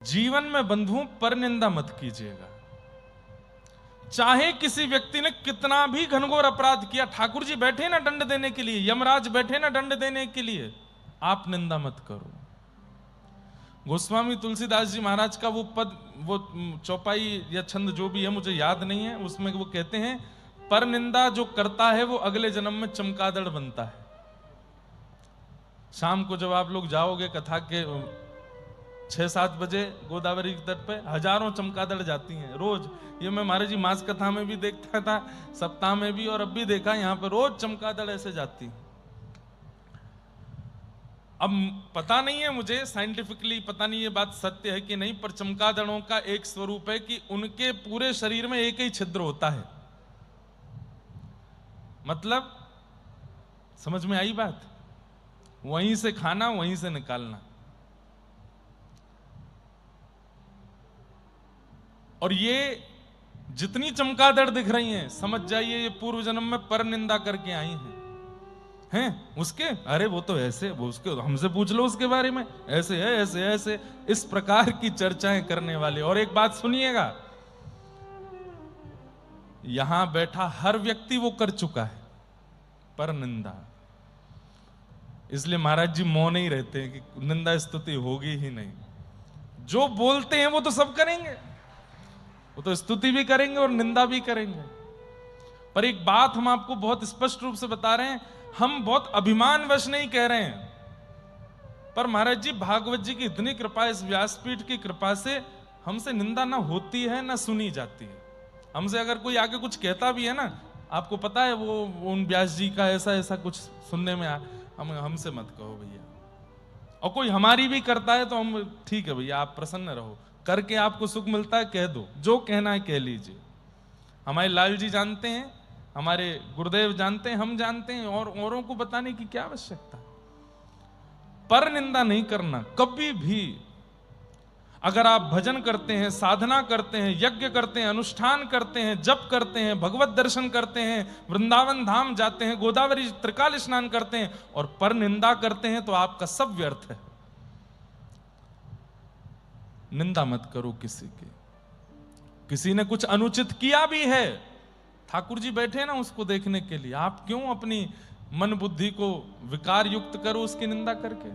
जीवन में बंधुओं पर निंदा मत कीजिएगा। चाहे किसी व्यक्ति ने कितना भी घनघोर अपराध किया, ठाकुर जी बैठे ना दंड देने के लिए, यमराज बैठे ना दंड देने के लिए, आप निंदा मत करो। गोस्वामी तुलसीदास जी महाराज का वो पद, वो चौपाई या छंद जो भी है मुझे याद नहीं है, उसमें वो कहते हैं पर निंदा जो करता है वो अगले जन्म में चमगादड़ बनता है। शाम को जब आप लोग जाओगे कथा के 6-7 बजे गोदावरी के तट पे हजारों चमगादड़ जाती हैं रोज। ये मैं महाराज जी मास कथा में भी देखता था, सप्ताह में भी, और अब भी देखा यहाँ पे रोज चमगादड़ ऐसे जाती हैं। अब पता नहीं है मुझे साइंटिफिकली, पता नहीं ये बात सत्य है कि नहीं, पर चमगादड़ों का एक स्वरूप है कि उनके पूरे शरीर में एक ही छिद्र होता है। मतलब समझ में आई बात? वहीं से खाना वहीं से निकालना। और ये जितनी चमगादड़ दिख रही हैं, समझ जाइए ये पूर्व जन्म में पर निंदा करके आई हैं उसके। अरे वो तो ऐसे, वो उसके हमसे पूछ लो उसके बारे में, ऐसे है ऐसे ऐसे, इस प्रकार की चर्चाएं करने वाले। और एक बात सुनिएगा, यहां बैठा हर व्यक्ति वो कर चुका है पर निंदा। इसलिए महाराज जी मौन ही रहते हैं कि निंदा स्तुति होगी ही नहीं। जो बोलते हैं वो तो सब करेंगे, वो तो स्तुति भी करेंगे और निंदा भी करेंगे। पर एक बात हम आपको बहुत स्पष्ट रूप से बता रहे हैं, हम बहुत अभिमानवश नहीं कह रहे हैं, पर महाराज जी भागवत जी की इतनी कृपा, इस व्यासपीठ की कृपा से हमसे निंदा ना होती है ना सुनी जाती है। हमसे अगर कोई आके कुछ कहता भी है ना, आपको पता है वो उन व्यास जी का ऐसा ऐसा कुछ सुनने में हमसे मत कहो भैया। और कोई हमारी भी करता है तो हम ठीक है भैया आप प्रसन्न रहो, करके आपको सुख मिलता है कह दो, जो कहना है कह लीजिए। हमारे लाल जी जानते हैं, हमारे गुरुदेव जानते हैं, हम जानते हैं, और औरों को बताने की क्या आवश्यकता। पर निंदा नहीं करना कभी भी। अगर आप भजन करते हैं, साधना करते हैं, यज्ञ करते हैं, अनुष्ठान करते हैं, जप करते हैं, भगवत दर्शन करते हैं, वृंदावन धाम जाते हैं, गोदावरी त्रिकाल स्नान करते हैं और पर निंदा करते हैं, तो आपका सब व्यर्थ है। निंदा मत करो किसी की। किसी ने कुछ अनुचित किया भी है, ठाकुर जी बैठे ना उसको देखने के लिए, आप क्यों अपनी मन बुद्धि को विकार युक्त करो उसकी निंदा करके।